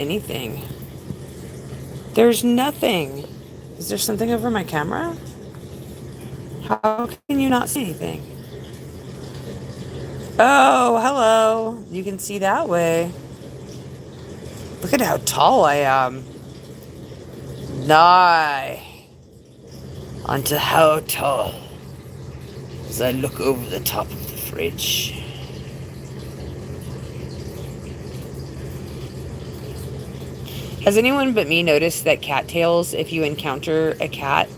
anything. There's nothing. Is there something over my camera? How can you not see anything? Oh, hello. You can see that way. Look at how tall I am. Nigh onto how tall as I look over the top of the fridge. Has anyone but me noticed that cattails, if you encounter a cat,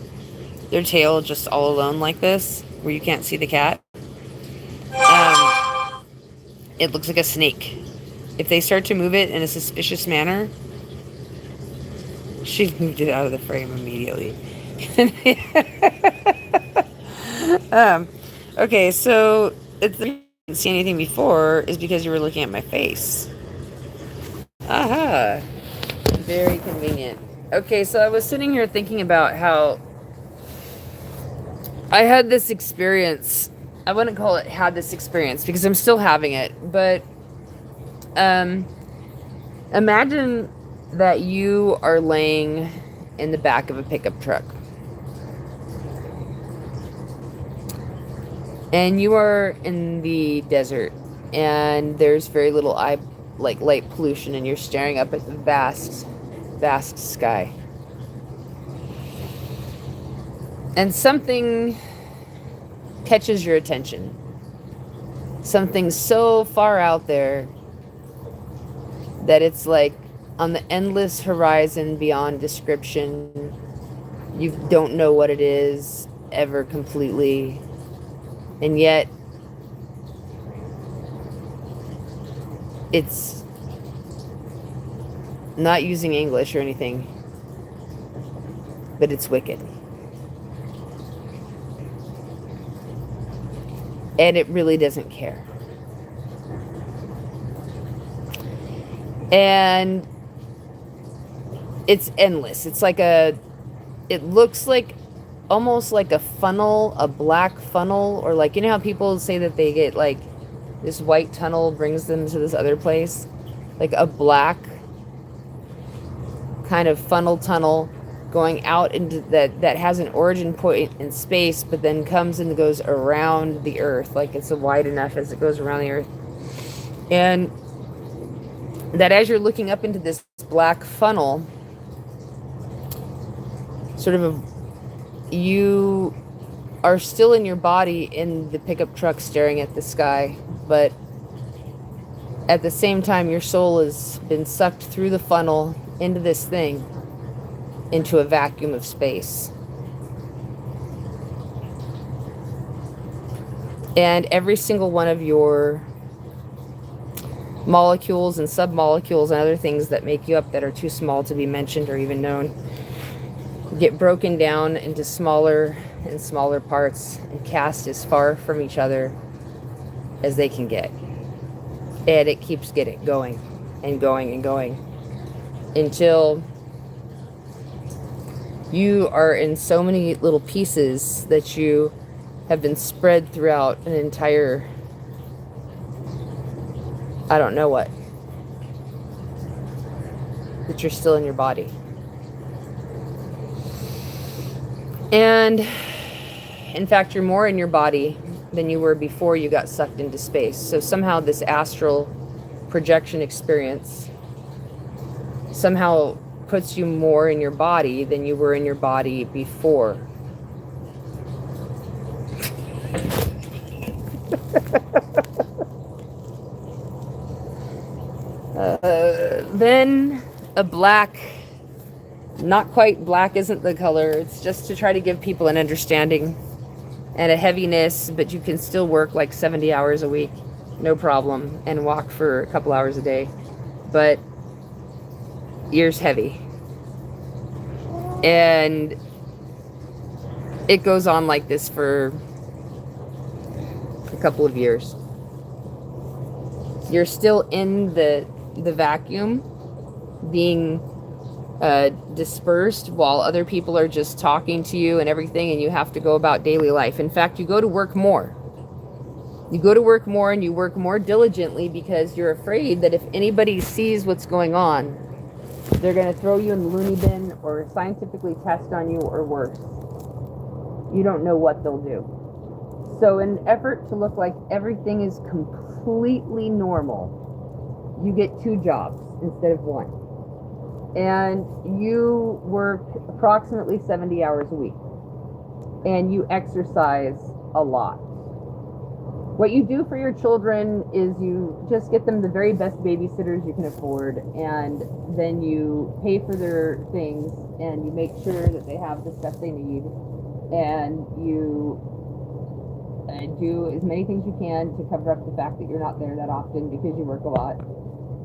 their tail just all alone like this, where you can't see the cat? It looks like a snake. If they start to move it in a suspicious manner, she's moved it out of the frame immediately. Okay, so if you didn't see anything before is because you were looking at my face. Aha. Very convenient. Okay, so I was sitting here thinking about how I had this experience. I wouldn't call it had this experience because I'm still having it, but imagine that you are laying in the back of a pickup truck. And you are in the desert and there's very little light pollution, and you're staring up at the vast sky. And something catches your attention. Something so far out there that it's like on the endless horizon beyond description. You don't know what it is ever completely. And yet, it's not using English or anything, but it's wicked. And it really doesn't care. And it's endless. It's like it looks like almost like a funnel, a black funnel, or like, you know how people say that they get like this white tunnel brings them to this other place? Like a black kind of funnel tunnel going out into that has an origin point in space, but then comes and goes around the earth. Like it's wide enough as it goes around the earth. And that as you're looking up into this black funnel, sort of you are still in your body in the pickup truck staring at the sky, but at the same time your soul has been sucked through the funnel into this thing, into a vacuum of space. And every single one of your molecules and submolecules and other things that make you up that are too small to be mentioned or even known get broken down into smaller and smaller parts and cast as far from each other as they can get. And it keeps getting going and going and going until you are in so many little pieces that you have been spread throughout an entire, I don't know what, that you're still in your body. And in fact, you're more in your body than you were before you got sucked into space. So somehow this astral projection experience somehow puts you more in your body than you were in your body before. Then a black, not quite black isn't the color, it's just to try to give people an understanding and a heaviness, but you can still work like 70 hours a week, no problem, and walk for a couple hours a day. But yours heavy. And it goes on like this for a couple of years. You're still in the vacuum, being dispersed while other people are just talking to you and everything, and you have to go about daily life. In fact, you go to work more. You go to work more and you work more diligently because you're afraid that if anybody sees what's going on, They're going to throw you in the loony bin or scientifically test on you or worse. You don't know what they'll do. So in an effort to look like everything is completely normal, you get 2 jobs instead of 1. And you work approximately 70 hours a week. And you exercise a lot. What you do for your children is you just get them the very best babysitters you can afford, and then you pay for their things, and you make sure that they have the stuff they need, and you do as many things you can to cover up the fact that you're not there that often because you work a lot.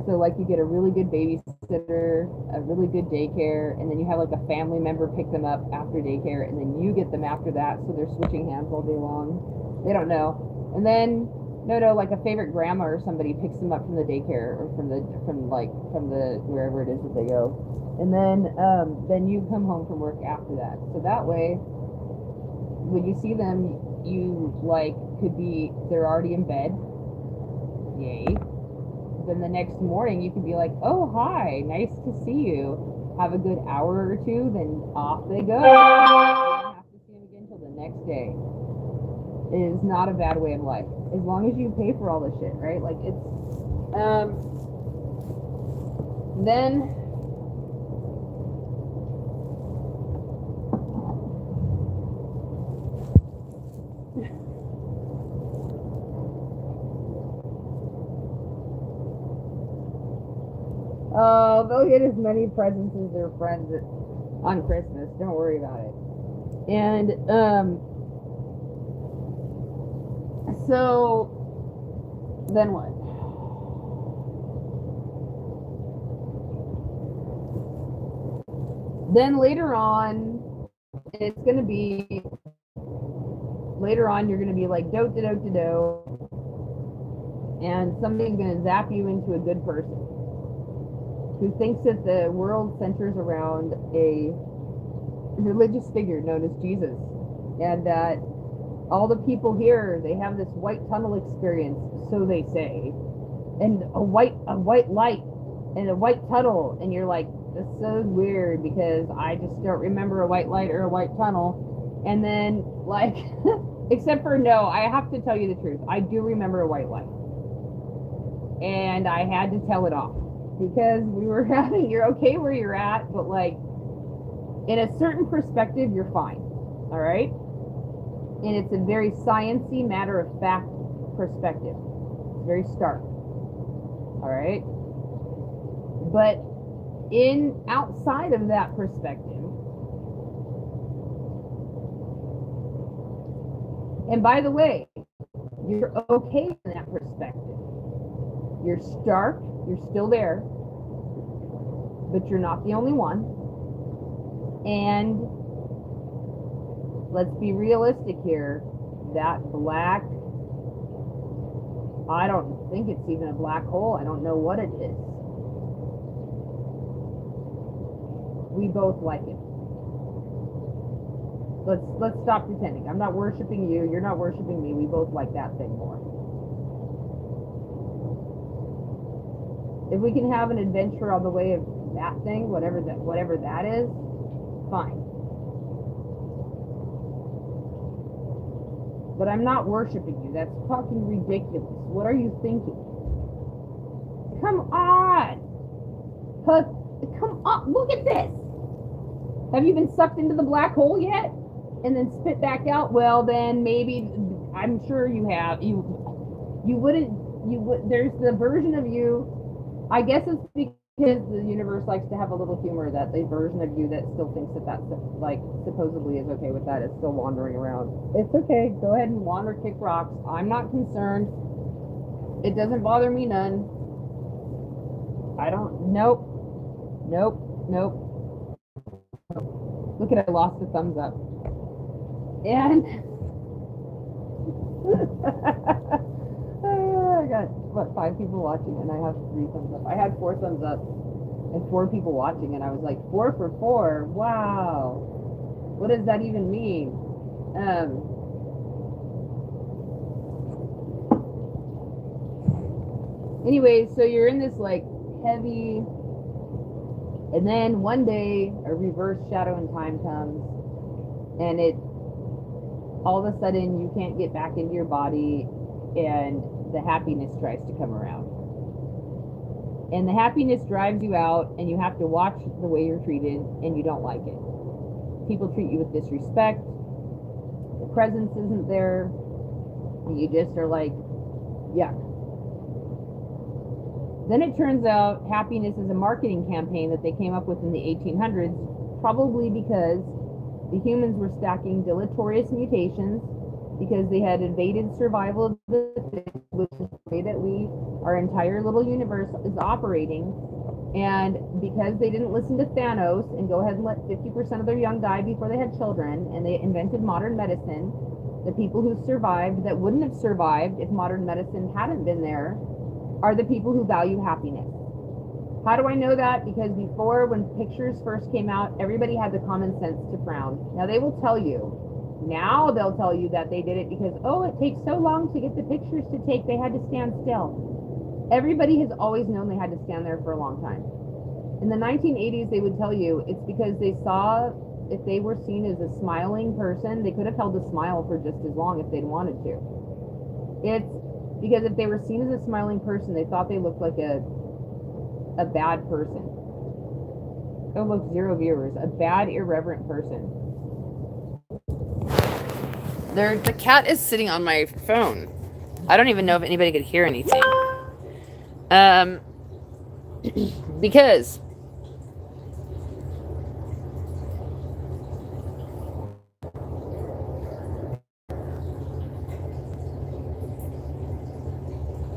So like you get a really good babysitter, a really good daycare, and then you have like a family member pick them up after daycare, and then you get them after that, so they're switching hands all day long. They don't know. And then like a favorite grandma or somebody picks them up from the daycare or from the wherever it is that they go. And then you come home from work after that. So that way when you see them, you like they're already in bed. Yay. Then the next morning you can be like, "Oh, hi, nice to see you." Have a good hour or 2, then off they go. You don't have to see them again until the next day. It is not a bad way of life, as long as you pay for all the shit, right? Like it's, then they'll get as many presents as their friends on Christmas. Don't worry about it. And so then what? Then later on, you're going to be like do, and somebody's going to zap you into a good person who thinks that the world centers around a religious figure known as Jesus, and that all the people here, they have this white tunnel experience, so they say, and a white light and a white tunnel, and you're like, this is so weird because I just don't remember a white light or a white tunnel. And then like except for, no, I have to tell you the truth, I do remember a white light, and I had to tell it off because we were having, you're okay where you're at, but like in a certain perspective you're fine, all right? And it's a very sciencey, matter of fact perspective. It's very stark. All right? But outside of that perspective, and by the way, you're okay in that perspective. You're stark, you're still there, but you're not the only one. And let's be realistic here. That black, I don't think it's even a black hole. I don't know what it is. We both like it. Let's stop pretending. I'm not worshiping you. You're not worshiping me. We both like that thing more. If we can have an adventure on the way of that thing, whatever that is, fine. But I'm not worshiping you. That's fucking ridiculous. What are you thinking? Come on! Come on! Look at this! Have you been sucked into the black hole yet? And then spit back out? Well, then maybe, I'm sure you have. You would, there's the version of you, I guess it's because the universe likes to have a little humor, that the version of you that still thinks that like supposedly is okay with that is still wandering around. It's okay. Go ahead and wander, kick rocks. I'm not concerned. It doesn't bother me none. I don't. Nope. Look at it. I lost the thumbs up. And I got, 5 people watching, and I have 3 thumbs up. I had 4 thumbs up and 4 people watching, and I was like, 4 for 4. Wow. What does that even mean? Anyways, so you're in this like heavy And then one day, a reverse shadow in time comes, and it all of a sudden you can't get back into your body, and the happiness tries to come around. And the happiness drives you out, and you have to watch the way you're treated, and you don't like it. People treat you with disrespect. The presence isn't there. And you just are like, yuck. Then it turns out happiness is a marketing campaign that they came up with in the 1800s, probably because the humans were stacking deleterious mutations, because they had invaded survival of the fittest, which is the way that our entire little universe is operating. And because they didn't listen to Thanos and go ahead and let 50% of their young die before they had children, and they invented modern medicine, the people who survived that wouldn't have survived if modern medicine hadn't been there are the people who value happiness. How do I know that? Because before, when pictures first came out, everybody had the common sense to frown. Now they'll tell you that they did it because, oh, it takes so long to get the pictures to take, they had to stand still. Everybody has always known they had to stand there for a long time. In the 1980s, they would tell you it's because they saw if they were seen as a smiling person, they could have held a smile for just as long if they'd wanted to. It's because if they were seen as a smiling person, they thought they looked like a bad person. Oh, look, 0 viewers. A bad, irreverent person. The cat is sitting on my phone. I don't even know if anybody could hear anything. Because